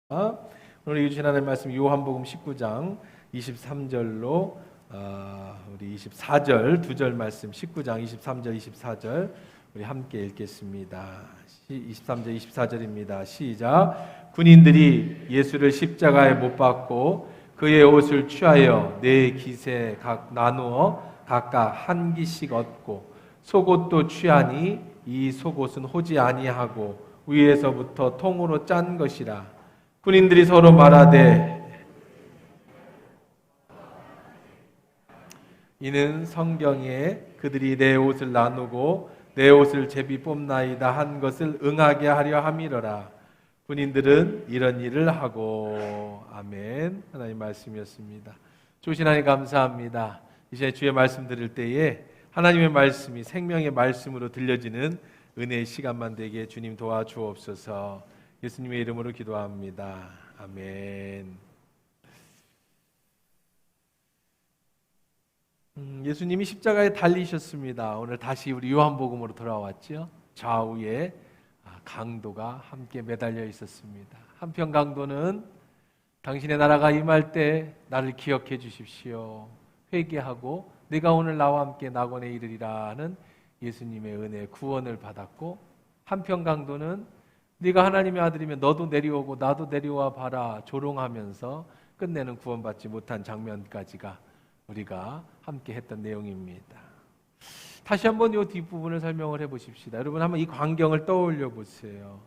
오늘 읽으신 하나님의 말씀 요한복음 19장 23절로 우리 24절 두 절 말씀 19장 23절 24절 우리 함께 읽겠습니다. 23절 24절입니다. 시작. 군인들이 예수를 십자가에 못 박고 그의 옷을 취하여 네 깃에 각 나누어 각각 한 깃씩 얻고 속옷도 취하니 이 속옷은 호지 아니하고 위에서부터 통으로 짠 것이라. 군인들이 서로 말하되 이는 성경에 그들이 내 옷을 나누고 내 옷을 제비 뽑나이다 한 것을 응하게 하려 함이로라. 군인들은 이런 일을 하고. 아멘. 하나님 말씀이었습니다. 좋으신 하나님 감사합니다. 이제 주의 말씀 들을 때에 하나님의 말씀이 생명의 말씀으로 들려지는 은혜의 시간만 되게 주님 도와주옵소서. 예수님의 이름으로 기도합니다. 아멘. 예수님이 십자가에 달리셨습니다. 오늘 다시 우리 요한복음으로 돌아왔죠. 좌우에 강도가 함께 매달려 있었습니다. 한편 강도는 당신의 나라가 임할 때 나를 기억해 주십시오. 회개하고 내가 오늘 나와 함께 낙원에 이르리라 하는 예수님의 은혜 구원을 받았고, 한편 강도는 네가 하나님의 아들이면 너도 내려오고 나도 내려와 봐라 조롱하면서 끝내는 구원받지 못한 장면까지가 우리가 함께 했던 내용입니다. 다시 한번 이 뒷부분을 설명을 해보십시다. 여러분 한번 이 광경을 떠올려 보세요.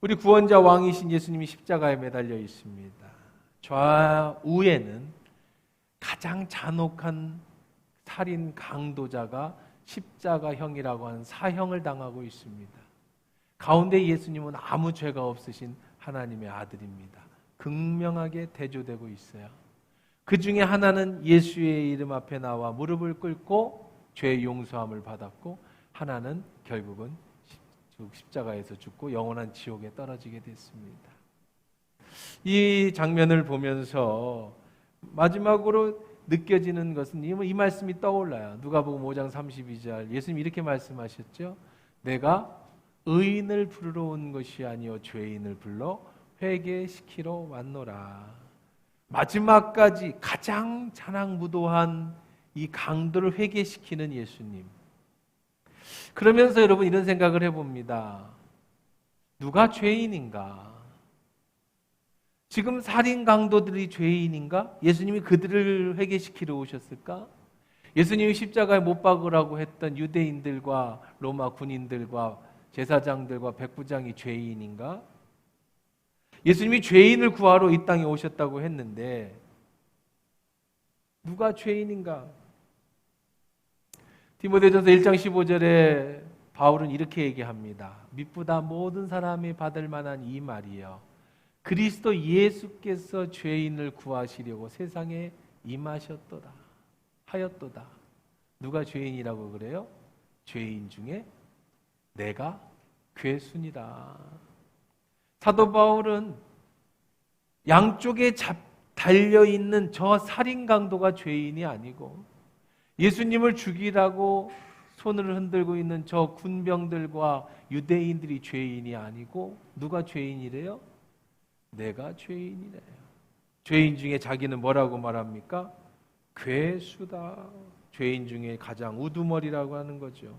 우리 구원자 왕이신 예수님이 십자가에 매달려 있습니다. 좌우에는 가장 잔혹한 살인 강도자가 십자가형이라고 하는 사형을 당하고 있습니다. 가운데 예수님은 아무 죄가 없으신 하나님의 아들입니다. 극명하게 대조되고 있어요. 그 중에 하나는 예수의 이름 앞에 나와 무릎을 꿇고 죄 용서함을 받았고, 하나는 결국은 십자가에서 죽고 영원한 지옥에 떨어지게 됐습니다. 이 장면을 보면서 마지막으로 느껴지는 것은 이 말씀이 떠올라요. 누가복음 5장 32절 예수님이 이렇게 말씀하셨죠. 내가 의인을 부르러 온 것이 아니요 죄인을 불러 회개시키러 왔노라. 마지막까지 가장 잔악무도한 이 강도를 회개시키는 예수님. 그러면서 여러분 이런 생각을 해봅니다. 누가 죄인인가? 지금 살인 강도들이 죄인인가? 예수님이 그들을 회개시키러 오셨을까? 예수님이 십자가에 못 박으라고 했던 유대인들과 로마 군인들과 제사장들과 백부장이 죄인인가? 예수님이 죄인을 구하러 이 땅에 오셨다고 했는데 누가 죄인인가? 디모데전서 1장 15절에 바울은 이렇게 얘기합니다. 미쁘다 모든 사람이 받을 만한 이 말이요, 그리스도 예수께서 죄인을 구하시려고 세상에 임하셨도다 하였도다. 누가 죄인이라고 그래요? 죄인 중에 내가 괴순이다. 사도 바울은 양쪽에 달려있는 저 살인 강도가 죄인이 아니고 예수님을 죽이라고 손을 흔들고 있는 저 군병들과 유대인들이 죄인이 아니고 누가 죄인이래요? 내가 죄인이래요. 죄인 중에 자기는 뭐라고 말합니까? 괴수다. 죄인 중에 가장 우두머리라고 하는 거죠.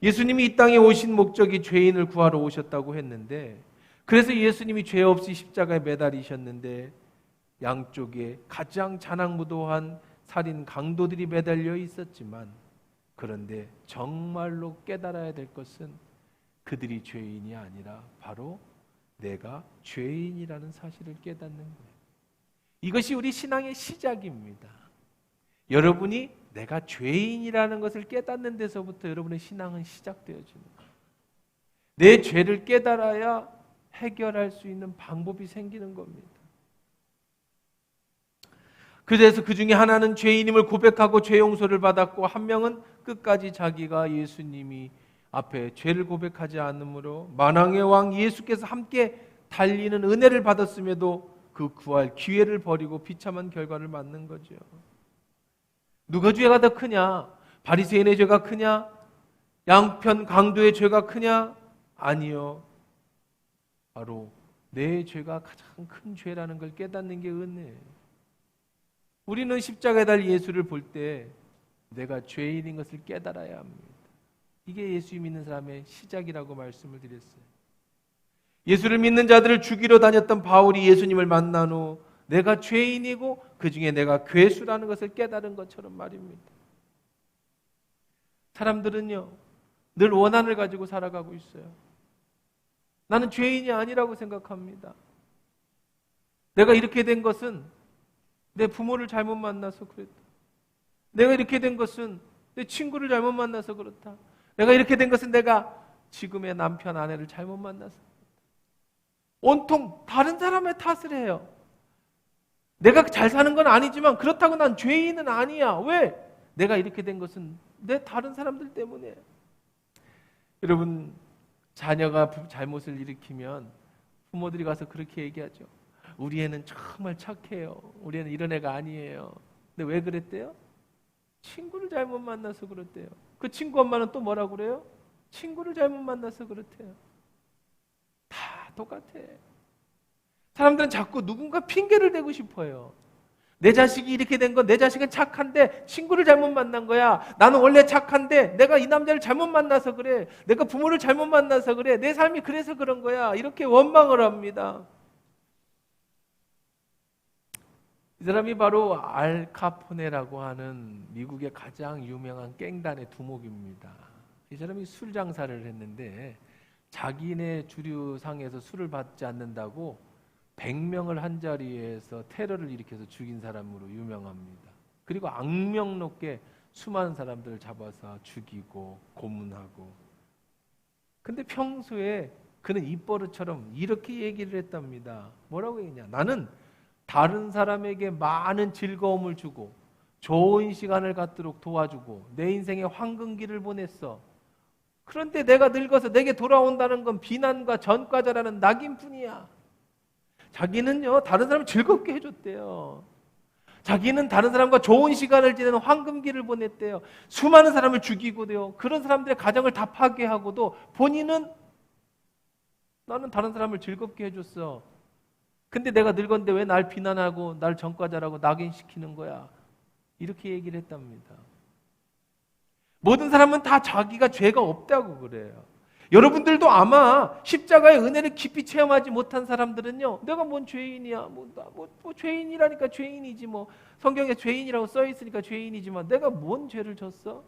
예수님이 이 땅에 오신 목적이 죄인을 구하러 오셨다고 했는데, 그래서 예수님이 죄 없이 십자가에 매달리셨는데 양쪽에 가장 잔악무도한 살인 강도들이 매달려 있었지만, 그런데 정말로 깨달아야 될 것은 그들이 죄인이 아니라 바로 내가 죄인이라는 사실을 깨닫는 거예요. 이것이 우리 신앙의 시작입니다. 여러분이 내가 죄인이라는 것을 깨닫는 데서부터 여러분의 신앙은 시작되어지는 거예요. 내 죄를 깨달아야 해결할 수 있는 방법이 생기는 겁니다. 그래서 그 중에 하나는 죄인임을 고백하고 죄 용서를 받았고, 한 명은 끝까지 자기가 예수님이 앞에 죄를 고백하지 않으므로 만왕의 왕 예수께서 함께 달리는 은혜를 받았음에도 그 구할 기회를 버리고 비참한 결과를 맞는 거죠. 누가 죄가 더 크냐? 바리새인의 죄가 크냐? 양편 강도의 죄가 크냐? 아니요. 바로 내 죄가 가장 큰 죄라는 걸 깨닫는 게 은혜예요. 우리는 십자가에 달린 예수를 볼 때 내가 죄인인 것을 깨달아야 합니다. 이게 예수 믿는 사람의 시작이라고 말씀을 드렸어요. 예수를 믿는 자들을 죽이러 다녔던 바울이 예수님을 만난 후 내가 죄인이고 그 중에 내가 괴수라는 것을 깨달은 것처럼 말입니다. 사람들은요, 늘 원한을 가지고 살아가고 있어요. 나는 죄인이 아니라고 생각합니다. 내가 이렇게 된 것은 내 부모를 잘못 만나서 그랬다. 내가 이렇게 된 것은 내 친구를 잘못 만나서 그렇다. 내가 이렇게 된 것은 내가 지금의 남편, 아내를 잘못 만나서 그렇다. 온통 다른 사람의 탓을 해요. 내가 잘 사는 건 아니지만 그렇다고 난 죄인은 아니야. 왜? 내가 이렇게 된 것은 내 다른 사람들 때문에. 여러분, 자녀가 잘못을 일으키면 부모들이 가서 그렇게 얘기하죠. 우리 애는 정말 착해요. 우리 애는 이런 애가 아니에요. 근데 왜 그랬대요? 친구를 잘못 만나서 그렇대요. 그 친구 엄마는 또 뭐라고 그래요? 친구를 잘못 만나서 그렇대요. 다 똑같아. 사람들은 자꾸 누군가 핑계를 대고 싶어요. 내 자식이 이렇게 된 건 내 자식은 착한데 친구를 잘못 만난 거야. 나는 원래 착한데 내가 이 남자를 잘못 만나서 그래. 내가 부모를 잘못 만나서 그래. 내 삶이 그래서 그런 거야. 이렇게 원망을 합니다. 이 사람이 바로 알 카포네라고 하는 미국의 가장 유명한 갱단의 두목입니다. 이 사람이 술 장사를 했는데 자기네 주류상에서 술을 받지 않는다고 100명을 한 자리에서 테러를 일으켜서 죽인 사람으로 유명합니다. 그리고 악명 높게 수많은 사람들을 잡아서 죽이고 고문하고. 근데 평소에 그는 입버릇처럼 이렇게 얘기를 했답니다. 뭐라고 했냐? 나는 다른 사람에게 많은 즐거움을 주고 좋은 시간을 갖도록 도와주고 내 인생에 황금기를 보냈어. 그런데 내가 늙어서 내게 돌아온다는 건 비난과 전과자라는 낙인뿐이야. 자기는요, 다른 사람을 즐겁게 해줬대요. 자기는 다른 사람과 좋은 시간을 지내는 황금기를 보냈대요. 수많은 사람을 죽이고도요, 그런 사람들의 가정을 다 파괴하고도 본인은 나는 다른 사람을 즐겁게 해줬어. 근데 내가 늙었는데 왜 날 비난하고 날 전과자라고 낙인시키는 거야? 이렇게 얘기를 했답니다. 모든 사람은 다 자기가 죄가 없다고 그래요. 여러분들도 아마 십자가의 은혜를 깊이 체험하지 못한 사람들은요, 내가 뭔 죄인이야, 뭐 죄인이라니까 죄인이지, 뭐 성경에 죄인이라고 써 있으니까 죄인이지만 내가 뭔 죄를 졌어?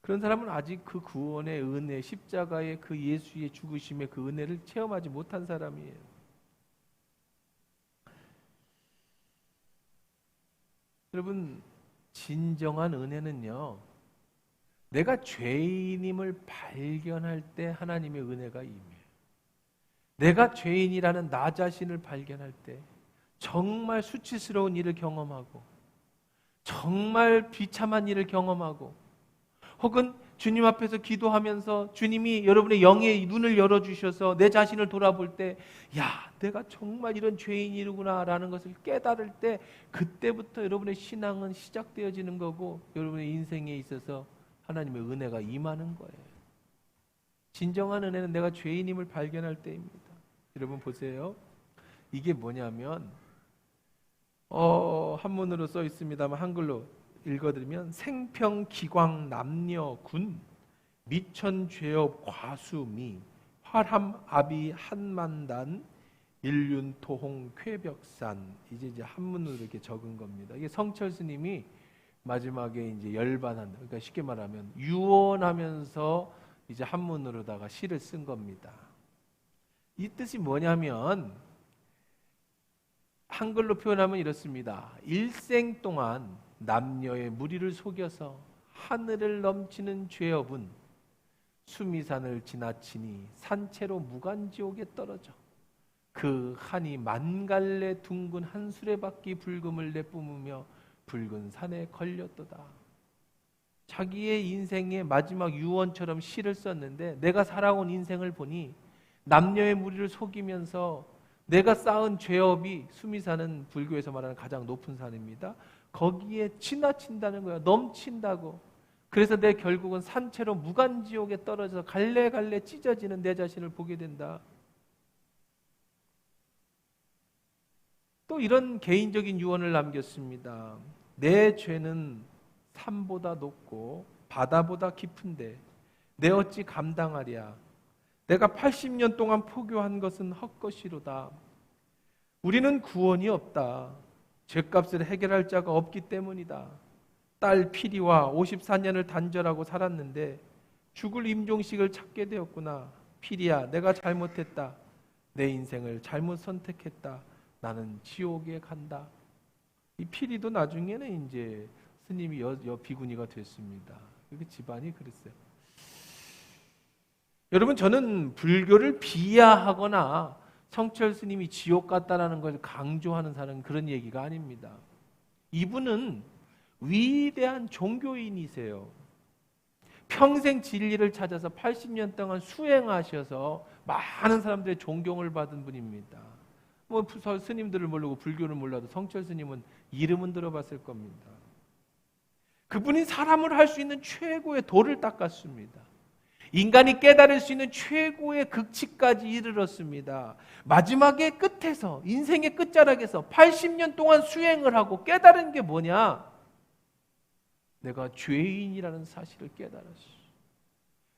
그런 사람은 아직 그 구원의 은혜, 십자가의 그 예수의 죽으심의 그 은혜를 체험하지 못한 사람이에요. 여러분, 진정한 은혜는요, 내가 죄인임을 발견할 때 하나님의 은혜가 임해요. 내가 죄인이라는 나 자신을 발견할 때 정말 수치스러운 일을 경험하고 정말 비참한 일을 경험하고 혹은 주님 앞에서 기도하면서 주님이 여러분의 영의 눈을 열어주셔서 내 자신을 돌아볼 때 야, 내가 정말 이런 죄인이구나 라는 것을 깨달을 때 그때부터 여러분의 신앙은 시작되어지는 거고 여러분의 인생에 있어서 하나님의 은혜가 임하는 거예요. 진정한 은혜는 내가 죄인임을 발견할 때입니다. 여러분 보세요. 이게 뭐냐면 한문으로 써 있습니다만 한글로 읽어드리면 생평기광 남녀군 미천죄업 과수미 활함아비 한만단 일륜토홍 쾌벽산. 이제 한문으로 이렇게 적은 겁니다. 이게 성철 스님이 마지막에 이제 열반한다. 그러니까 쉽게 말하면 유언하면서 이제 한문으로다가 시를 쓴 겁니다. 이 뜻이 뭐냐면 한글로 표현하면 이렇습니다. 일생 동안 남녀의 무리를 속여서 하늘을 넘치는 죄업은 수미산을 지나치니 산채로 무간지옥에 떨어져 그 한이 만갈래 둥근 한 수레바퀴 불금을 내뿜으며 붉은 산에 걸렸도다. 자기의 인생의 마지막 유언처럼 시를 썼는데 내가 살아온 인생을 보니 남녀의 무리를 속이면서 내가 쌓은 죄업이 수미산은 불교에서 말하는 가장 높은 산입니다. 거기에 지나친다는 거야. 넘친다고. 그래서 내 결국은 산채로 무간지옥에 떨어져서 갈래갈래 찢어지는 내 자신을 보게 된다. 또 이런 개인적인 유언을 남겼습니다. 내 죄는 산보다 높고 바다보다 깊은데 내 어찌 감당하랴. 내가 80년 동안 포교한 것은 헛것이로다. 우리는 구원이 없다. 죄값을 해결할 자가 없기 때문이다. 딸 피리와 54년을 단절하고 살았는데 죽을 임종식을 찾게 되었구나. 피리야, 내가 잘못했다. 내 인생을 잘못 선택했다. 나는 지옥에 간다. 이 피리도 나중에는 이제 스님이 비구니가 됐습니다. 그 집안이 그랬어요. 여러분, 저는 불교를 비하하거나 성철 스님이 지옥 갔다라는 걸 강조하는 사람은 그런 얘기가 아닙니다. 이분은 위대한 종교인이세요. 평생 진리를 찾아서 80년 동안 수행하셔서 많은 사람들의 존경을 받은 분입니다. 뭐 스님들을 모르고 불교를 몰라도 성철 스님은 이름은 들어봤을 겁니다. 그분이 사람을 할 수 있는 최고의 도를 닦았습니다. 인간이 깨달을 수 있는 최고의 극치까지 이르렀습니다. 마지막에 끝에서, 인생의 끝자락에서 80년 동안 수행을 하고 깨달은 게 뭐냐? 내가 죄인이라는 사실을 깨달았어.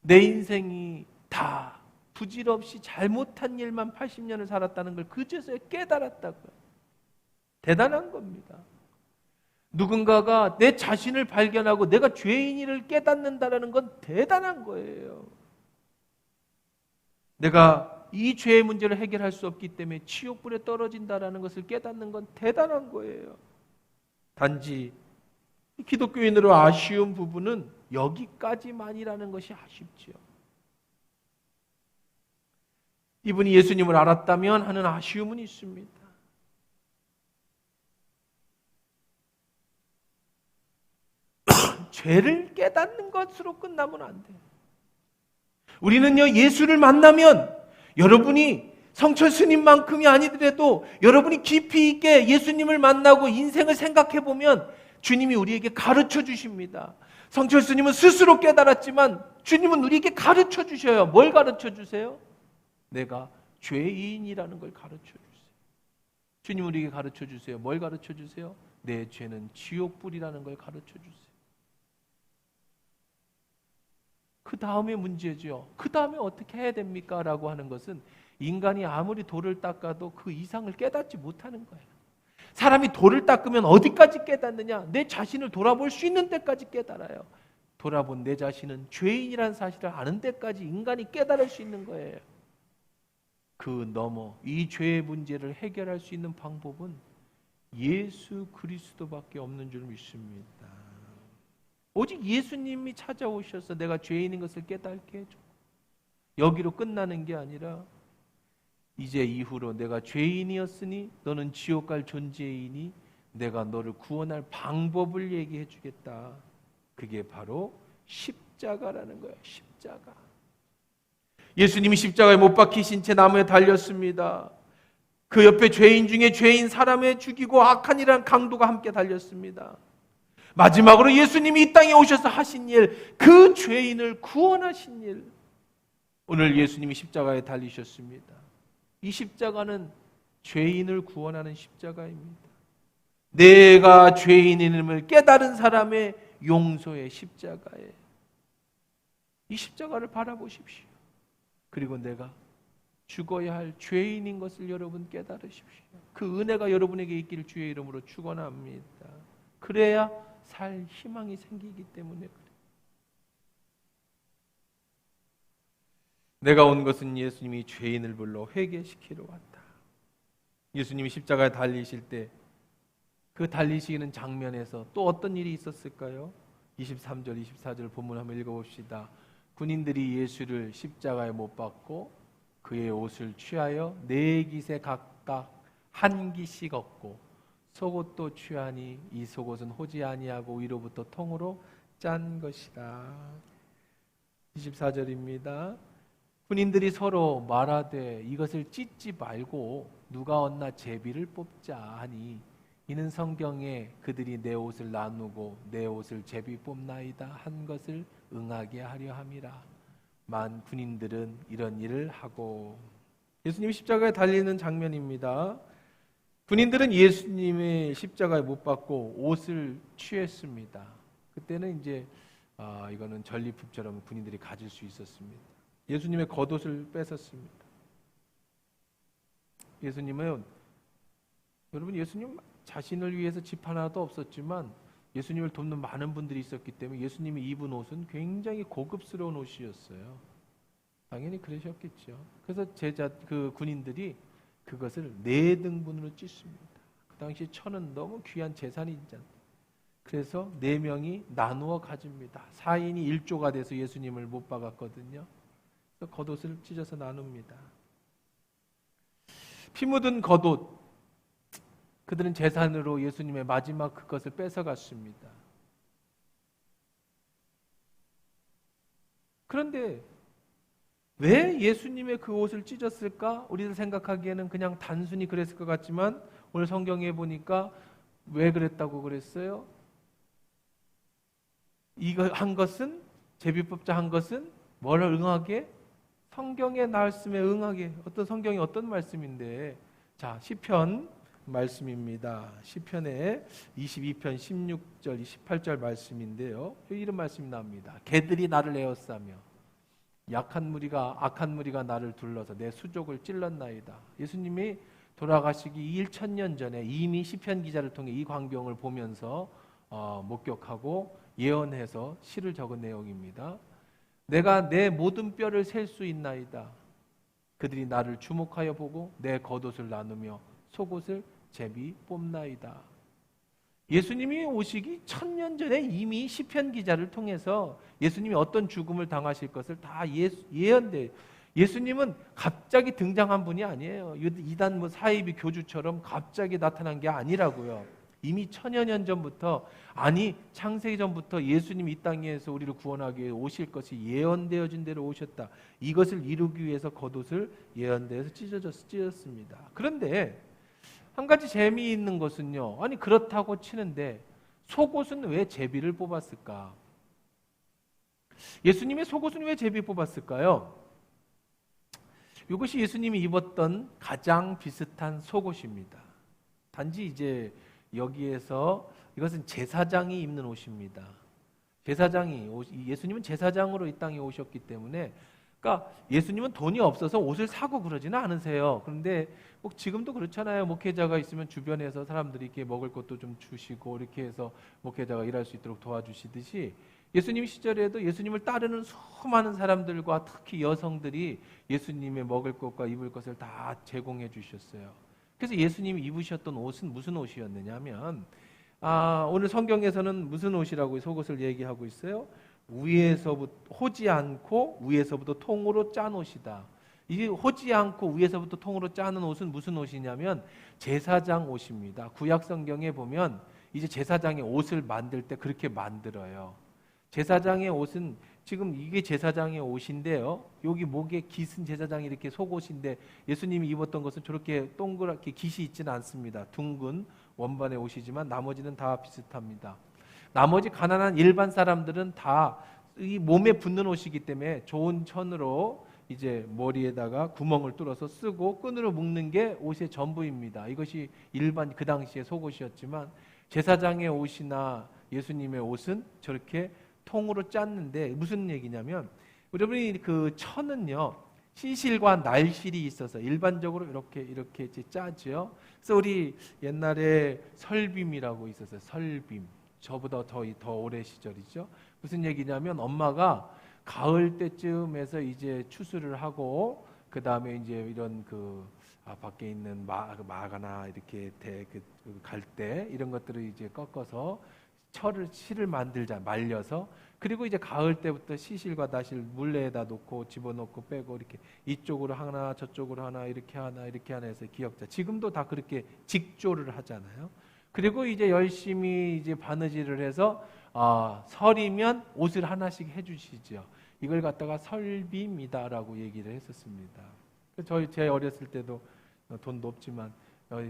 내 인생이 다 부질없이 잘못한 일만 80년을 살았다는 걸 그제서야 깨달았다고요. 대단한 겁니다. 누군가가 내 자신을 발견하고 내가 죄인을 깨닫는다는 건 대단한 거예요. 내가 이 죄의 문제를 해결할 수 없기 때문에 지옥불에 떨어진다는 것을 깨닫는 건 대단한 거예요. 단지 기독교인으로 아쉬운 부분은 여기까지만이라는 것이 아쉽지요. 이분이 예수님을 알았다면 하는 아쉬움은 있습니다. 죄를 깨닫는 것으로 끝나면 안 돼요. 우리는요, 예수를 만나면 여러분이 성철 스님만큼이 아니더라도 여러분이 깊이 있게 예수님을 만나고 인생을 생각해 보면 주님이 우리에게 가르쳐 주십니다. 성철 스님은 스스로 깨달았지만 주님은 우리에게 가르쳐 주셔요. 뭘 가르쳐 주세요? 내가 죄인이라는 걸 가르쳐 주세요. 주님 우리에게 가르쳐 주세요. 뭘 가르쳐 주세요? 내 죄는 지옥불이라는 걸 가르쳐 주세요. 그 다음에 문제죠. 그 다음에 어떻게 해야 됩니까? 라고 하는 것은 인간이 아무리 돌을 닦아도 그 이상을 깨닫지 못하는 거예요. 사람이 돌을 닦으면 어디까지 깨닫느냐? 내 자신을 돌아볼 수 있는 데까지 깨달아요. 돌아본 내 자신은 죄인이라는 사실을 아는 데까지 인간이 깨달을 수 있는 거예요. 그 너머 이 죄의 문제를 해결할 수 있는 방법은 예수 그리스도밖에 없는 줄 믿습니다. 오직 예수님이 찾아오셔서 내가 죄인인 것을 깨닫게 해줘. 여기로 끝나는 게 아니라 이제 이후로 내가 죄인이었으니 너는 지옥 갈 존재이니 내가 너를 구원할 방법을 얘기해 주겠다. 그게 바로 십자가라는 거예요. 십자가. 예수님이 십자가에 못 박히신 채 나무에 달렸습니다. 그 옆에 죄인 중에 죄인 사람을 죽이고 악한 일한 강도가 함께 달렸습니다. 마지막으로 예수님이 이 땅에 오셔서 하신 일, 그 죄인을 구원하신 일. 오늘 예수님이 십자가에 달리셨습니다. 이 십자가는 죄인을 구원하는 십자가입니다. 내가 죄인임을 깨달은 사람의 용서의 십자가에 이 십자가를 바라보십시오. 그리고 내가 죽어야 할 죄인인 것을 여러분 깨달으십시오. 그 은혜가 여러분에게 있기를 주의 이름으로 축원합니다. 그래야 살 희망이 생기기 때문에 그래요. 내가 온 것은 예수님이 죄인을 불러 회개시키러 왔다. 예수님이 십자가에 달리실 때 그 달리시는 장면에서 또 어떤 일이 있었을까요? 23절, 24절 본문 한번 읽어봅시다. 군인들이 예수를 십자가에 못 박고 그의 옷을 취하여 네 깃에 각각 한 깃씩 얻고 속옷도 취하니 이 속옷은 호지 아니하고 위로부터 통으로 짠 것이다. 24절입니다. 군인들이 서로 말하되 이것을 찢지 말고 누가 얻나 제비를 뽑자 하니 이는 성경에 그들이 내 옷을 나누고 내 옷을 제비 뽑나이다 한 것을 응하게 하려 함이라. 만 군인들은 이런 일을 하고. 예수님이 십자가에 달리는 장면입니다. 군인들은 예수님의 십자가에 못 박고 옷을 취했습니다. 그때는 이제 이거는 전리품처럼 군인들이 가질 수 있었습니다. 예수님의 겉옷을 뺏었습니다. 예수님은 여러분 예수님 자신을 위해서 집 하나도 없었지만 예수님을 돕는 많은 분들이 있었기 때문에 예수님이 입은 옷은 굉장히 고급스러운 옷이었어요. 당연히 그러셨겠죠. 그래서 그 군인들이 그것을 4등분으로 찢습니다. 그 당시 천은 너무 귀한 재산이잖아요. 그래서 4명이 나누어 가집니다. 4인이 1조가 돼서 예수님을 못 박았거든요. 그래서 겉옷을 찢어서 나눕니다. 피 묻은 겉옷, 그들은 재산으로 예수님의 마지막 그것을 뺏어갔습니다. 그런데 왜 예수님의 그 옷을 찢었을까? 우리들 생각하기에는 그냥 단순히 그랬을 것 같지만 오늘 성경에 보니까 왜 그랬다고 그랬어요? 이거 한 것은, 제비법자 한 것은 뭐를 응하게? 성경의 말씀에 응하게. 어떤 성경이 어떤 말씀인데, 자, 시편 말씀입니다. 시편의 22편 16절 18절 말씀인데요, 이런 말씀이 나옵니다. 개들이 나를 에워싸며 악한 무리가 나를 둘러서 내 수족을 찔렀나이다. 예수님이 돌아가시기 1000년 전에 이미 시편 기자를 통해 이 광경을 보면서 목격하고 예언해서 시를 적은 내용입니다. 내가 내 모든 뼈를 셀 수 있나이다. 그들이 나를 주목하여 보고 내 겉옷을 나누며 속옷을 제비 뽑나이다. 예수님이 오시기 1000년 전에 이미 시편 기자를 통해서 예수님이 어떤 죽음을 당하실 것을 다 예언돼요. 예수님은 갑자기 등장한 분이 아니에요. 이단 사이비 교주처럼 갑자기 나타난 게 아니라고요. 이미 1000여 년 전부터, 아니 창세기 전부터 예수님이 이 땅에서 우리를 구원하기 위해 오실 것이 예언되어진 대로 오셨다. 이것을 이루기 위해서 겉옷을 예언되어서 찢어졌습니다. 그런데 한 가지 재미있는 것은요, 아니 그렇다고 치는데 속옷은 왜 제비를 뽑았을까? 예수님의 속옷은 왜 제비 뽑았을까요? 이것이 예수님이 입었던 가장 비슷한 속옷입니다. 단지 이제 여기에서 이것은 제사장이 입는 옷입니다. 예수님은 제사장으로 이 땅에 오셨기 때문에, 그러니까 예수님은 돈이 없어서 옷을 사고 그러지는 않으세요. 그런데 뭐 지금도 그렇잖아요. 목회자가 있으면 주변에서 사람들이 이렇게 먹을 것도 좀 주시고 이렇게 해서 목회자가 일할 수 있도록 도와주시듯이, 예수님 시절에도 예수님을 따르는 수많은 사람들과 특히 여성들이 예수님의 먹을 것과 입을 것을 다 제공해 주셨어요. 그래서 예수님이 입으셨던 옷은 무슨 옷이었느냐면, 오늘 성경에서는 무슨 옷이라고 속옷을 얘기하고 있어요? 위에서부터 호지 않고 위에서부터 통으로 짠 옷이다. 이 호지 않고 위에서부터 통으로 짜는 옷은 무슨 옷이냐면 제사장 옷입니다. 구약 성경에 보면 이제 제사장의 옷을 만들 때 그렇게 만들어요. 제사장의 옷은 지금 이게 제사장의 옷인데요, 여기 목에 깃은 제사장이 이렇게 속옷인데 예수님이 입었던 것은 저렇게 동그랗게 깃이 있지는 않습니다. 둥근 원반의 옷이지만 나머지는 다 비슷합니다. 나머지 가난한 일반 사람들은 다 이 몸에 붙는 옷이기 때문에 좋은 천으로 이제 머리에다가 구멍을 뚫어서 쓰고 끈으로 묶는 게 옷의 전부입니다. 이것이 일반 그 당시의 속옷이었지만 제사장의 옷이나 예수님의 옷은 저렇게 통으로 짰는데, 무슨 얘기냐면 여러분이 그 천은요 시실과 날실이 있어서 일반적으로 이렇게 이제 짜죠. 그래서 우리 옛날에 설빔이라고 있었어요. 설빔. 저보다 더 오래 시절이죠. 무슨 얘기냐면 엄마가 가을 때쯤에서 이제 추수를 하고 그 다음에 이제 이런 밖에 있는 마가나 이렇게 갈대 이런 것들을 이제 꺾어서 실을 만들자, 말려서. 그리고 이제 가을 때부터 시실과 나실 물레에다 놓고 집어넣고 빼고 이렇게 이쪽으로 하나 저쪽으로 하나 이렇게 하나 해서 기역자. 지금도 다 그렇게 직조를 하잖아요. 그리고 이제 열심히 이제 바느질을 해서 설이면 옷을 하나씩 해주시죠. 이걸 갖다가 설빔이다라고 얘기를 했었습니다. 제 어렸을 때도 돈도 없지만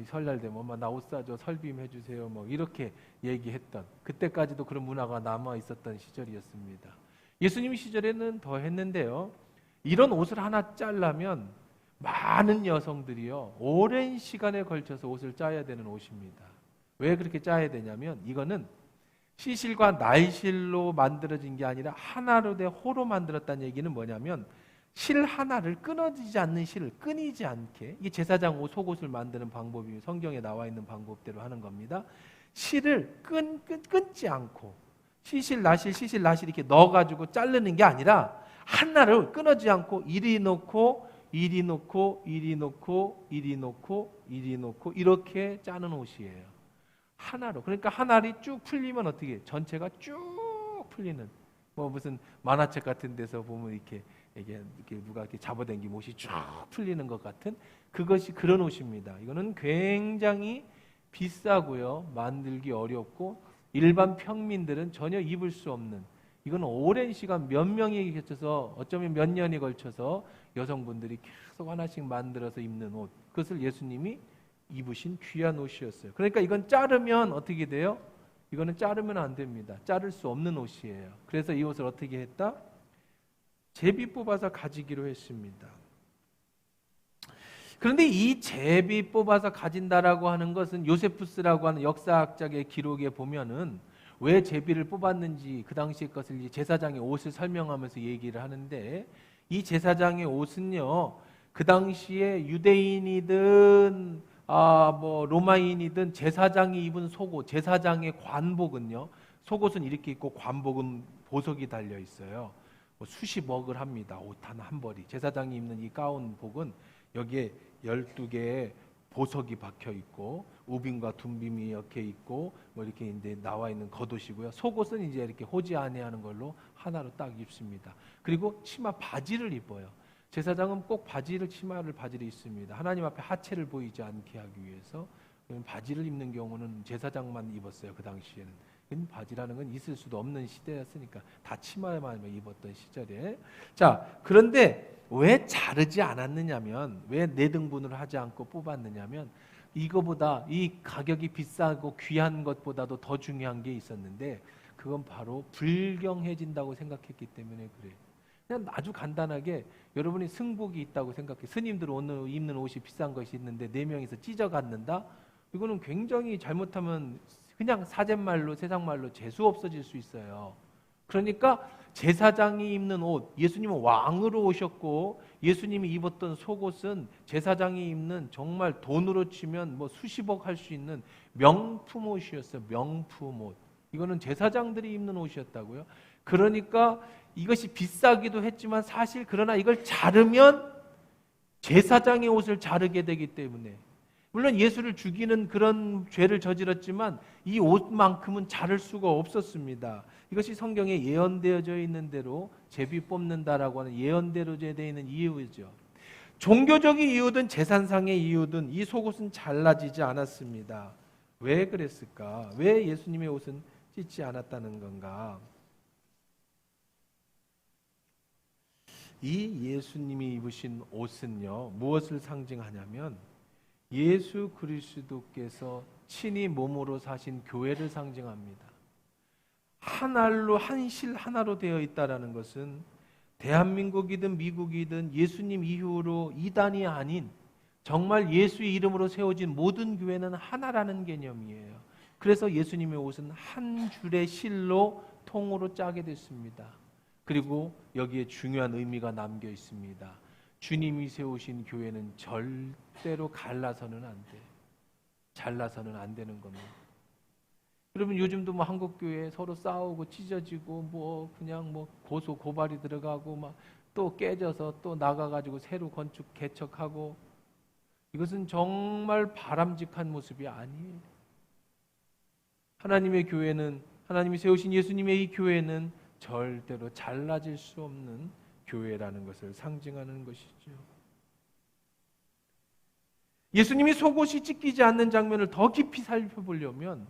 설날 되면 엄마 나 옷 사줘, 설빔 해주세요, 뭐 이렇게 얘기했던, 그때까지도 그런 문화가 남아 있었던 시절이었습니다. 예수님 시절에는 더 했는데요, 이런 옷을 하나 짜려면 많은 여성들이요, 오랜 시간에 걸쳐서 옷을 짜야 되는 옷입니다. 왜 그렇게 짜야 되냐면 이거는 시실과 나이실로 만들어진 게 아니라 하나로 돼 호로 만들었다는 얘기는 뭐냐면 실 하나를 끊어지지 않는 실을 끊이지 않게, 이게 제사장 옷 속옷을 만드는 방법이 성경에 나와 있는 방법대로 하는 겁니다. 실을 끊지 않고 시실 나실 이렇게 넣어가지고 자르는 게 아니라 하나를 끊어지지 않고 이리 놓고 이리 놓고 이리 놓고 이리 놓고 이리 놓고 이렇게 짜는 옷이에요. 하나로. 그러니까 하나리 쭉 풀리면 어떻게 전체가 쭉 풀리는, 뭐 무슨 만화책 같은 데서 보면 이렇게 누가 이렇게 잡아당긴 옷이 쭉 풀리는 것 같은 그것이 그런 옷입니다. 이거는 굉장히 비싸고요, 만들기 어렵고 일반 평민들은 전혀 입을 수 없는, 이건 오랜 시간 몇 명이 걸쳐서 어쩌면 몇 년이 걸쳐서 여성분들이 계속 하나씩 만들어서 입는 옷, 그것을 예수님이 입으신 귀한 옷이었어요. 그러니까 이건 자르면 어떻게 돼요? 이거는 자르면 안 됩니다. 자를 수 없는 옷이에요. 그래서 이 옷을 어떻게 했다? 제비 뽑아서 가지기로 했습니다. 그런데 이 제비 뽑아서 가진다라고 하는 것은 요세푸스라고 하는 역사학자의 기록에 보면은 왜 제비를 뽑았는지 그 당시의 것을 제사장의 옷을 설명하면서 얘기를 하는데, 이 제사장의 옷은요, 그 당시에 유대인이든 뭐 로마인이든 제사장이 입은 속옷, 제사장의 관복은요, 속옷은 이렇게 입고 관복은 보석이 달려 있어요. 뭐 수십억을 합니다. 옷 한 벌이. 제사장이 입는 이 가운복은 여기에 12개의 보석이 박혀 있고 우빔과 둔빔이 이렇게 있고 뭐 이렇게 이제 나와 있는 겉옷이고요. 속옷은 이제 이렇게 호지 안에 하는 걸로 하나로 딱 입습니다. 그리고 치마 바지를 입어요. 제사장은 꼭 치마를 바지를 입습니다. 하나님 앞에 하체를 보이지 않게 하기 위해서. 바지를 입는 경우는 제사장만 입었어요. 그 당시에는. 바지라는 건 있을 수도 없는 시대였으니까 다 치마에만 입었던 시절에. 자, 그런데 왜 자르지 않았느냐면, 왜 4등분을 하지 않고 뽑았느냐면, 이거보다 이 가격이 비싸고 귀한 것보다도 더 중요한 게 있었는데, 그건 바로 불경해진다고 생각했기 때문에 그래요. 그냥 아주 간단하게 여러분이 승복이 있다고 생각해. 스님들 오늘 입는 옷이 비싼 것이 있는데 4명이서 찢어 갖는다? 이거는 굉장히 잘못하면 그냥 사zet말로, 세상말로 재수 없어질 수 있어요. 그러니까 제사장이 입는 옷, 예수님은 왕으로 오셨고 예수님이 입었던 속옷은 제사장이 입는 정말 돈으로 치면 뭐 수십억 할 수 있는 명품 옷이었어요. 명품 옷. 이거는 제사장들이 입는 옷이었다고요. 그러니까 이것이 비싸기도 했지만 사실 그러나 이걸 자르면 제사장의 옷을 자르게 되기 때문에, 물론 예수를 죽이는 그런 죄를 저질렀지만 이 옷만큼은 자를 수가 없었습니다. 이것이 성경에 예언되어져 있는 대로 제비 뽑는다라고 하는 예언대로 되어 있는 이유죠. 종교적인 이유든 재산상의 이유든 이 속옷은 잘라지지 않았습니다. 왜 그랬을까? 왜 예수님의 옷은 찢지 않았다는 건가? 이 예수님이 입으신 옷은요, 무엇을 상징하냐면 예수 그리스도께서 친히 몸으로 사신 교회를 상징합니다. 한 알로 한 실 하나로 되어 있다라는 것은 대한민국이든 미국이든 예수님 이후로 이단이 아닌 정말 예수의 이름으로 세워진 모든 교회는 하나라는 개념이에요. 그래서 예수님의 옷은 한 줄의 실로 통으로 짜게 됐습니다. 그리고 여기에 중요한 의미가 담겨 있습니다. 주님이 세우신 교회는 절대로 갈라서는 안 돼. 잘라서는 안 되는 겁니다. 여러분 요즘도 뭐 한국 교회 서로 싸우고 찢어지고 뭐 그냥 뭐 고소 고발이 들어가고 막 또 깨져서 또 나가가지고 새로 건축 개척하고, 이것은 정말 바람직한 모습이 아니에요. 하나님의 교회는, 하나님이 세우신 예수님의 이 교회는 절대로 잘라질 수 없는 교회라는 것을 상징하는 것이죠. 예수님이 속옷이 찢기지 않는 장면을 더 깊이 살펴보려면,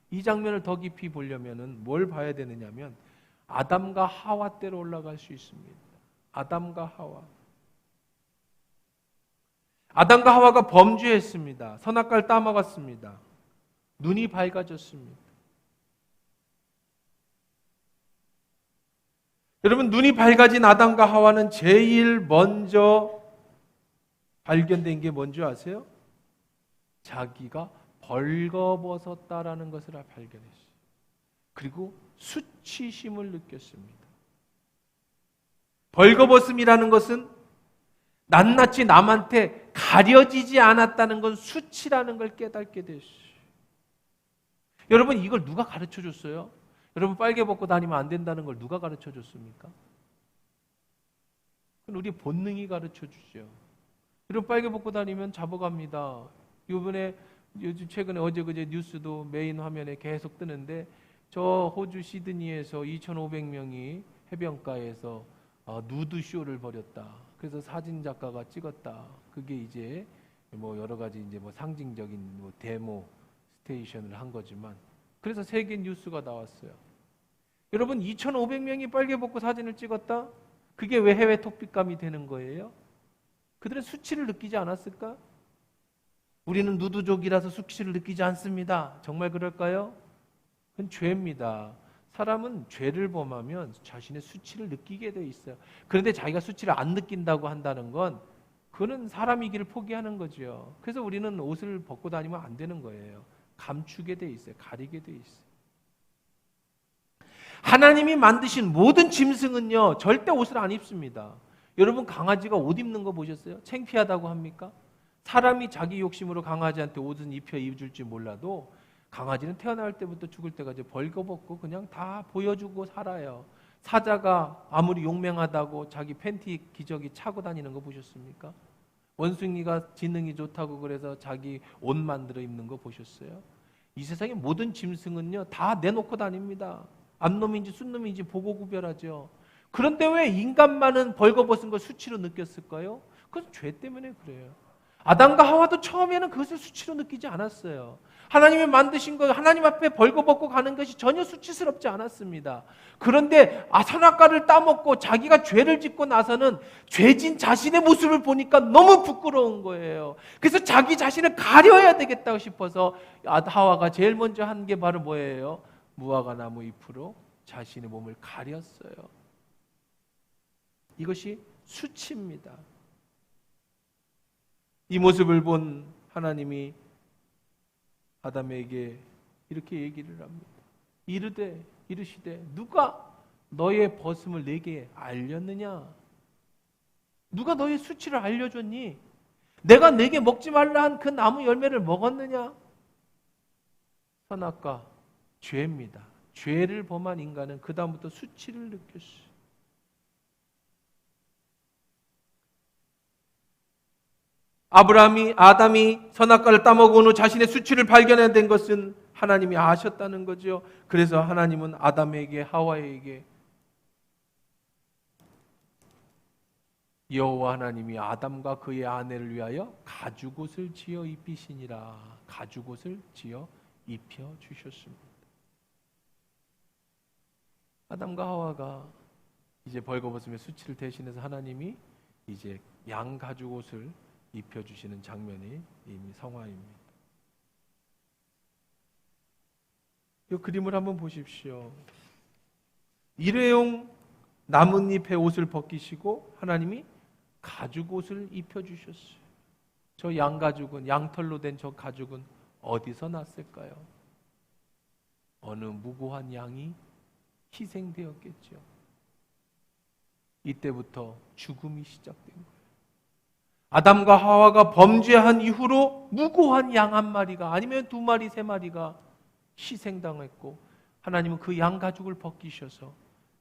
이 장면을 더 깊이 보려면은 뭘 봐야 되느냐면 아담과 하와 때로 올라갈 수 있습니다. 아담과 하와. 아담과 하와가 범죄했습니다. 선악과를 따먹었습니다. 눈이 밝아졌습니다. 여러분, 눈이 밝아진 아담과 하와는 제일 먼저 발견된 게 뭔지 아세요? 자기가 벌거벗었다라는 것을 발견했어요. 그리고 수치심을 느꼈습니다. 벌거벗음이라는 것은 낱낱이 남한테 가려지지 않았다는 건 수치라는 걸 깨닫게 됐어요. 여러분, 이걸 누가 가르쳐 줬어요? 여러분, 빨개 벗고 다니면 안 된다는 걸 누가 가르쳐 줬습니까? 그건 우리 본능이 가르쳐 주죠. 여러분, 빨개 벗고 다니면 잡아갑니다. 요번에 요즘 최근에 어제 그제 뉴스도 메인 화면에 계속 뜨는데, 저 호주 시드니에서 2,500명이 해변가에서 누드 쇼를 벌였다. 그래서 사진 작가가 찍었다. 그게 이제 뭐 여러 가지 이제 뭐 상징적인 뭐 데모 스테이션을 한 거지만, 그래서 세계 뉴스가 나왔어요. 여러분, 2,500명이 빨개 벗고 사진을 찍었다? 그게 왜 해외 토픽감이 되는 거예요? 그들은 수치를 느끼지 않았을까? 우리는 누드족이라서 수치를 느끼지 않습니다. 정말 그럴까요? 그건 죄입니다. 사람은 죄를 범하면 자신의 수치를 느끼게 돼 있어요. 그런데 자기가 수치를 안 느낀다고 한다는 건 그거는 사람이기를 포기하는 거죠. 그래서 우리는 옷을 벗고 다니면 안 되는 거예요. 감추게 돼 있어요. 가리게 돼 있어요. 하나님이 만드신 모든 짐승은요, 절대 옷을 안 입습니다. 여러분, 강아지가 옷 입는 거 보셨어요? 창피하다고 합니까? 사람이 자기 욕심으로 강아지한테 옷은 입혀줄지 몰라도 강아지는 태어날 때부터 죽을 때까지 벌거벗고 그냥 다 보여주고 살아요. 사자가 아무리 용맹하다고 자기 팬티 기저귀 차고 다니는 거 보셨습니까? 원숭이가 지능이 좋다고 그래서 자기 옷 만들어 입는 거 보셨어요? 이 세상의 모든 짐승은요, 다 내놓고 다닙니다. 암놈인지 순놈인지 보고 구별하죠. 그런데 왜 인간만은 벌거벗은 걸 수치로 느꼈을까요? 그건 죄 때문에 그래요. 아담과 하와도 처음에는 그것을 수치로 느끼지 않았어요. 하나님이 만드신 것, 하나님 앞에 벌거벗고 가는 것이 전혀 수치스럽지 않았습니다. 그런데 선악과를 따먹고 자기가 죄를 짓고 나서는 죄진 자신의 모습을 보니까 너무 부끄러운 거예요. 그래서 자기 자신을 가려야 되겠다고 싶어서 하와가 제일 먼저 한 게 바로 뭐예요? 무화과 나무 잎으로 자신의 몸을 가렸어요. 이것이 수치입니다. 이 모습을 본 하나님이 아담에게 이렇게 얘기를 합니다. 이르시되 누가 너의 벗음을 내게 알렸느냐? 누가 너의 수치를 알려줬니? 내가 내게 먹지 말라 한 그 나무 열매를 먹었느냐? 선악과 죄입니다. 죄를 범한 인간은 그 다음부터 수치를 느꼈어요. 아담이 선악과를 따먹은 후 자신의 수치를 발견해야 된 것은 하나님이 아셨다는 거죠. 그래서 하나님은 아담에게, 하와에게 여호와 하나님이 아담과 그의 아내를 위하여 가죽옷을 지어 입히시니라. 가죽옷을 지어 입혀 주셨습니다. 아담과 하와가 이제 벌거벗음의 수치를 대신해서 하나님이 이제 양 가죽옷을 입혀주시는 장면이 이미 성화입니다. 이 그림을 한번 보십시오. 일회용 나뭇잎의 옷을 벗기시고 하나님이 가죽옷을 입혀주셨어요. 저 양가죽은, 양털로 된 저 가죽은 어디서 났을까요? 어느 무고한 양이 희생되었겠죠. 이때부터 죽음이 시작된 거예요. 아담과 하와가 범죄한 이후로 무고한 양 한 마리가, 아니면 2마리, 3마리가 희생당했고, 하나님은 그 양 가죽을 벗기셔서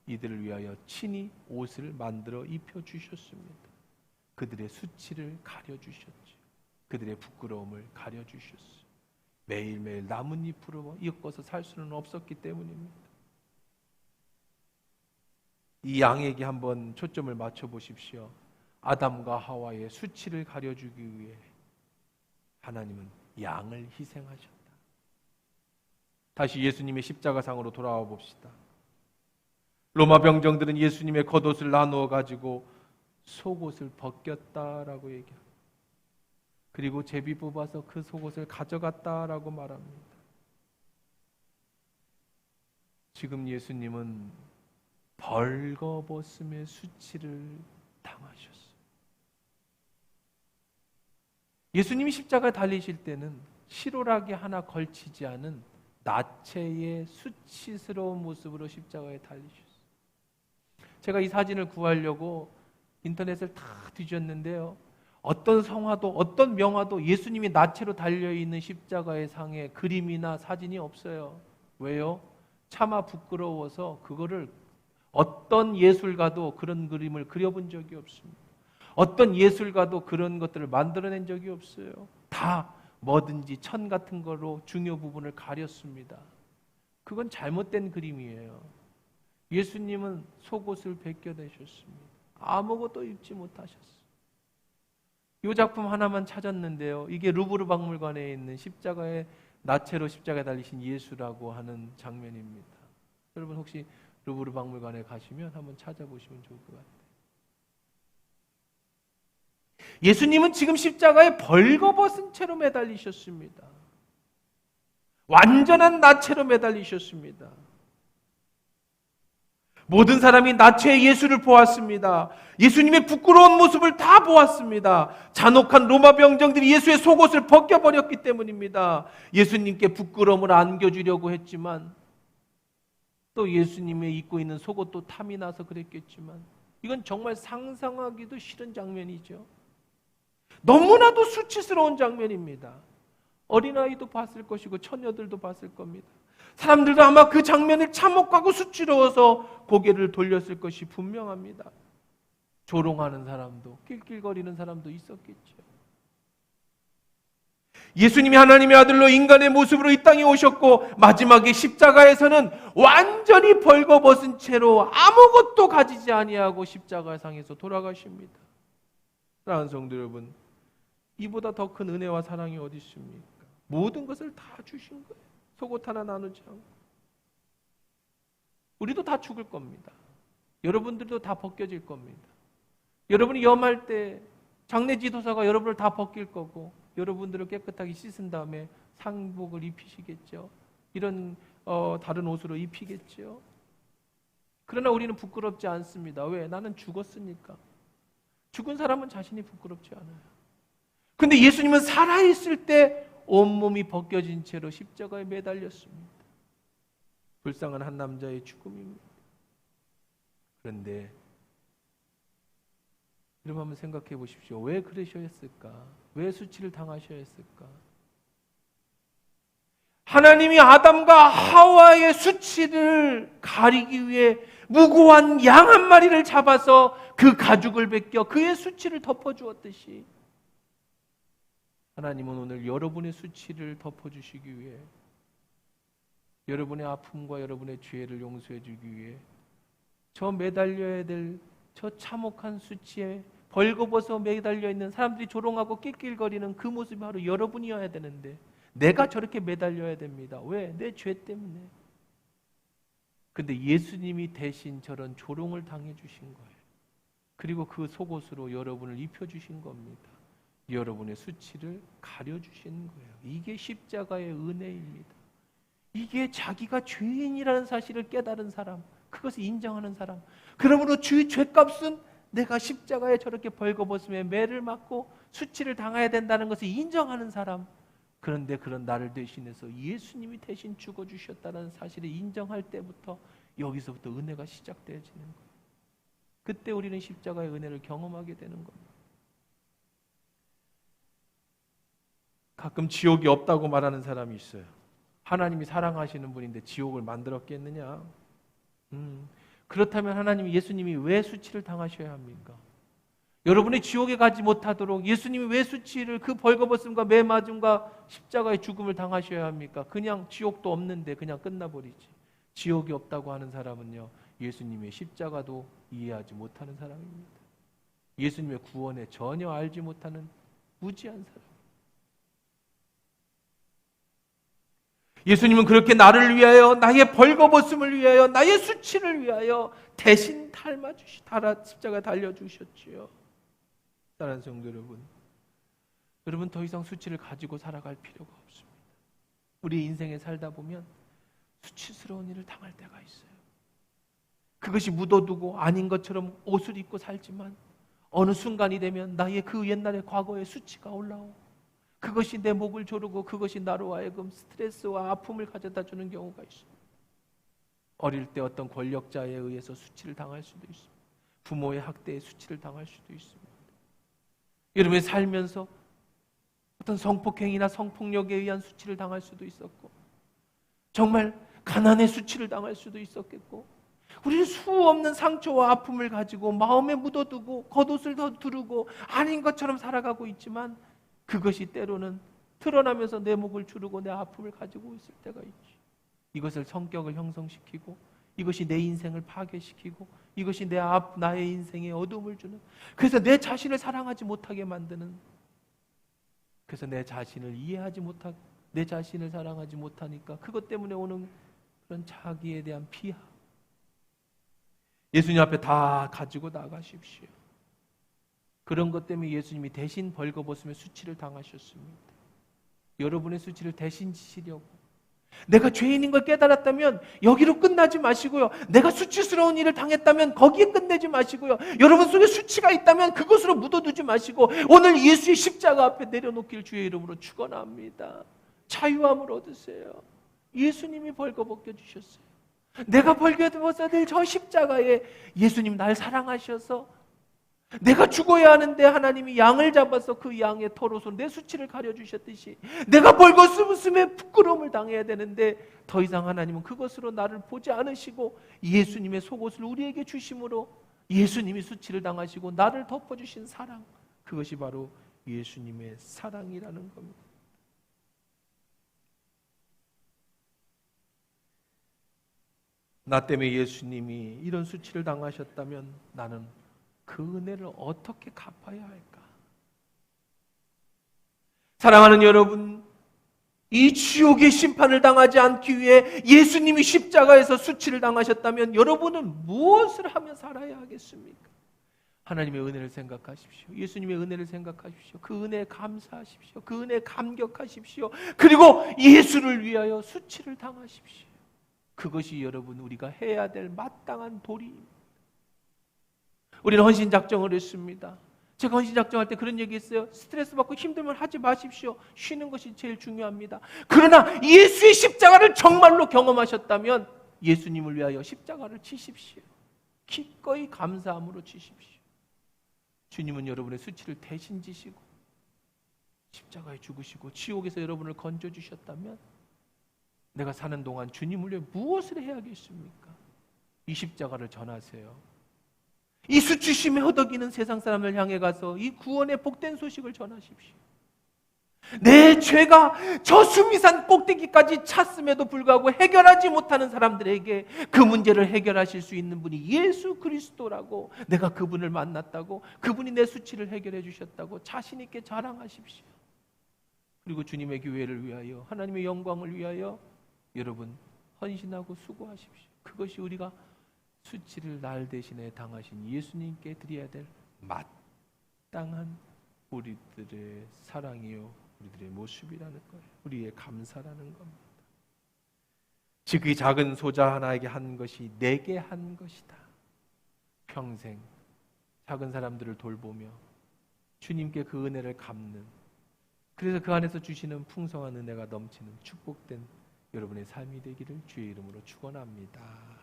이들을 위하여 친히 옷을 만들어 입혀주셨습니다. 그들의 수치를 가려주셨죠. 그들의 부끄러움을 가려주셨어요. 매일매일 나뭇잎으로 엮어서 살 수는 없었기 때문입니다. 이 양에게 한번 초점을 맞춰 보십시오. 아담과 하와의 수치를 가려주기 위해 하나님은 양을 희생하셨다. 다시 예수님의 십자가상으로 돌아와 봅시다. 로마 병정들은 예수님의 겉옷을 나누어 가지고 속옷을 벗겼다라고 얘기합니다. 그리고 제비 뽑아서 그 속옷을 가져갔다라고 말합니다. 지금 예수님은 벌거벗음의 수치를 당하셨어요. 예수님이 십자가에 달리실 때는 실오라기 하나 걸치지 않은 나체의 수치스러운 모습으로 십자가에 달리셨어요. 제가 이 사진을 구하려고 인터넷을 다 뒤졌는데요. 어떤 성화도 어떤 명화도 예수님이 나체로 달려있는 십자가의 상에 그림이나 사진이 없어요. 왜요? 차마 부끄러워서 그거를 어떤 예술가도 그런 그림을 그려본 적이 없습니다. 어떤 예술가도 그런 것들을 만들어낸 적이 없어요. 다 뭐든지 천 같은 거로 중요 부분을 가렸습니다. 그건 잘못된 그림이에요. 예수님은 속옷을 벗겨내셨습니다. 아무것도 입지 못하셨어요. 이 작품 하나만 찾았는데요. 이게 루브르 박물관에 있는 십자가에 나체로 십자가에 달리신 예수라고 하는 장면입니다. 여러분 혹시 루브르 박물관에 가시면 한번 찾아보시면 좋을 것 같아요. 예수님은 지금 십자가에 벌거벗은 채로 매달리셨습니다. 완전한 나체로 매달리셨습니다. 모든 사람이 나체의 예수를 보았습니다. 예수님의 부끄러운 모습을 다 보았습니다. 잔혹한 로마 병정들이 예수의 속옷을 벗겨버렸기 때문입니다. 예수님께 부끄러움을 안겨주려고 했지만 또 예수님의 입고 있는 속옷도 탐이 나서 그랬겠지만 이건 정말 상상하기도 싫은 장면이죠. 너무나도 수치스러운 장면입니다. 어린아이도 봤을 것이고 처녀들도 봤을 겁니다. 사람들도 아마 그 장면을 참혹하고 수치러워서 고개를 돌렸을 것이 분명합니다. 조롱하는 사람도 낄낄거리는 사람도 있었겠죠. 예수님이 하나님의 아들로 인간의 모습으로 이 땅에 오셨고 마지막에 십자가에서는 완전히 벌거벗은 채로 아무것도 가지지 아니하고 십자가상에서 돌아가십니다. 사랑하는 성도 여러분, 이보다 더 큰 은혜와 사랑이 어디 있습니까? 모든 것을 다 주신 거예요. 속옷 하나 나누지 않고. 우리도 다 죽을 겁니다. 여러분들도 다 벗겨질 겁니다. 여러분이 염할 때 장례 지도사가 여러분을 다 벗길 거고 여러분들을 깨끗하게 씻은 다음에 상복을 입히시겠죠. 이런 다른 옷으로 입히겠죠. 그러나 우리는 부끄럽지 않습니다. 왜? 나는 죽었으니까. 죽은 사람은 자신이 부끄럽지 않아요. 근데 예수님은 살아있을 때 온몸이 벗겨진 채로 십자가에 매달렸습니다. 불쌍한 한 남자의 죽음입니다. 그런데 여러분 한번 생각해 보십시오. 왜 그러셔야 했을까? 왜 수치를 당하셔야 했을까? 하나님이 아담과 하와의 수치를 가리기 위해 무고한 양 한 마리를 잡아서 그 가죽을 벗겨 그의 수치를 덮어주었듯이 하나님은 오늘 여러분의 수치를 덮어주시기 위해 여러분의 아픔과 여러분의 죄를 용서해 주기 위해 저 매달려야 될 저 참혹한 수치에 벌거벗어 매달려 있는 사람들이 조롱하고 낄낄거리는 그 모습이 바로 여러분이어야 되는데 내가 저렇게 매달려야 됩니다. 왜? 내 죄 때문에. 근데 예수님이 대신 저런 조롱을 당해 주신 거예요. 그리고 그 속옷으로 여러분을 입혀주신 겁니다. 여러분의 수치를 가려주신 거예요. 이게 십자가의 은혜입니다. 이게 자기가 죄인이라는 사실을 깨달은 사람, 그것을 인정하는 사람. 그러므로 주의 죄값은 내가 십자가에 저렇게 벌거벗으며 매를 맞고 수치를 당해야 된다는 것을 인정하는 사람. 그런데 그런 나를 대신해서 예수님이 대신 죽어주셨다는 사실을 인정할 때부터 여기서부터 은혜가 시작되어지는 거예요. 그때 우리는 십자가의 은혜를 경험하게 되는 겁니다. 가끔 지옥이 없다고 말하는 사람이 있어요. 하나님이 사랑하시는 분인데 지옥을 만들었겠느냐? 그렇다면 하나님이 예수님이 왜 수치를 당하셔야 합니까? 여러분이 지옥에 가지 못하도록 예수님이 왜 수치를 그 벌거벗음과 매맞음과 십자가의 죽음을 당하셔야 합니까? 그냥 지옥도 없는데 그냥 끝나버리지. 지옥이 없다고 하는 사람은요, 예수님의 십자가도 이해하지 못하는 사람입니다. 예수님의 구원에 전혀 알지 못하는 무지한 사람. 예수님은 그렇게 나를 위하여, 나의 벌거벗음을 위하여, 나의 수치를 위하여 대신 십자가 달려주셨지요. 사랑하는 성도 여러분, 여러분 더 이상 수치를 가지고 살아갈 필요가 없습니다. 우리 인생에 살다 보면 수치스러운 일을 당할 때가 있어요. 그것이 묻어두고 아닌 것처럼 옷을 입고 살지만 어느 순간이 되면 나의 그 옛날의 과거의 수치가 올라오고 그것이 내 목을 조르고 그것이 나로 하여금 스트레스와 아픔을 가져다 주는 경우가 있습니다. 어릴 때 어떤 권력자에 의해서 수치를 당할 수도 있습니다. 부모의 학대에 수치를 당할 수도 있습니다. 여러분이 살면서 어떤 성폭행이나 성폭력에 의한 수치를 당할 수도 있었고, 정말 가난의 수치를 당할 수도 있었겠고, 우리는 수 없는 상처와 아픔을 가지고 마음에 묻어두고 겉옷을 더 두르고 아닌 것처럼 살아가고 있지만, 그것이 때로는 드러나면서 내 목을 조르고 내 아픔을 가지고 있을 때가 있지. 이것을 성격을 형성시키고, 이것이 내 인생을 파괴시키고, 이것이 나의 인생에 어둠을 주는, 그래서 내 자신을 사랑하지 못하게 만드는, 그래서 내 자신을 이해하지 못하고 내 자신을 사랑하지 못하니까 그것 때문에 오는 그런 자기에 대한 비하. 예수님 앞에 다 가지고 나가십시오. 그런 것 때문에 예수님이 대신 벌거벗으며 수치를 당하셨습니다. 여러분의 수치를 대신 지시려고. 내가 죄인인 걸 깨달았다면 여기로 끝나지 마시고요. 내가 수치스러운 일을 당했다면 거기에 끝내지 마시고요. 여러분 속에 수치가 있다면 그것으로 묻어두지 마시고 오늘 예수의 십자가 앞에 내려놓길 주의 이름으로 축원합니다. 자유함을 얻으세요. 예수님이 벌거벗겨 주셨어요. 내가 벌거벗어야 될 저 십자가에 예수님 날 사랑하셔서 내가 죽어야 하는데 하나님이 양을 잡아서 그 양의 털옷으로 내 수치를 가려주셨듯이 내가 벌거벗음에 부끄러움을 당해야 되는데 더 이상 하나님은 그것으로 나를 보지 않으시고 예수님의 속옷을 우리에게 주심으로 예수님이 수치를 당하시고 나를 덮어주신 사랑, 그것이 바로 예수님의 사랑이라는 겁니다. 나 때문에 예수님이 이런 수치를 당하셨다면 나는 그 은혜를 어떻게 갚아야 할까? 사랑하는 여러분, 이 지옥의 심판을 당하지 않기 위해 예수님이 십자가에서 수치를 당하셨다면 여러분은 무엇을 하며 살아야 하겠습니까? 하나님의 은혜를 생각하십시오. 예수님의 은혜를 생각하십시오. 그 은혜에 감사하십시오. 그 은혜에 감격하십시오. 그리고 예수를 위하여 수치를 당하십시오. 그것이 여러분 우리가 해야 될 마땅한 도리입니다. 우리는 헌신작정을 했습니다. 제가 헌신작정할 때 그런 얘기 했어요. 스트레스 받고 힘들면 하지 마십시오. 쉬는 것이 제일 중요합니다. 그러나 예수의 십자가를 정말로 경험하셨다면 예수님을 위하여 십자가를 지십시오. 기꺼이 감사함으로 지십시오. 주님은 여러분의 수치를 대신 지시고 십자가에 죽으시고 지옥에서 여러분을 건져주셨다면 내가 사는 동안 주님을 위해 무엇을 해야겠습니까? 이 십자가를 전하세요. 이 수치심에 허덕이는 세상 사람을 향해 가서 이 구원의 복된 소식을 전하십시오. 내 죄가 저 수미산 꼭대기까지 찼음에도 불구하고 해결하지 못하는 사람들에게 그 문제를 해결하실 수 있는 분이 예수 그리스도라고, 내가 그분을 만났다고, 그분이 내 수치를 해결해 주셨다고 자신 있게 자랑하십시오. 그리고 주님의 교회를 위하여, 하나님의 영광을 위하여 여러분 헌신하고 수고하십시오. 그것이 우리가 수치를 날 대신에 당하신 예수님께 드려야 될 마땅한 우리들의 사랑이요, 우리들의 모습이라는 거예요. 우리의 감사라는 겁니다. 즉 이 작은 소자 하나에게 한 것이 내게 한 것이다. 평생 작은 사람들을 돌보며 주님께 그 은혜를 갚는, 그래서 그 안에서 주시는 풍성한 은혜가 넘치는 축복된 여러분의 삶이 되기를 주의 이름으로 축원합니다.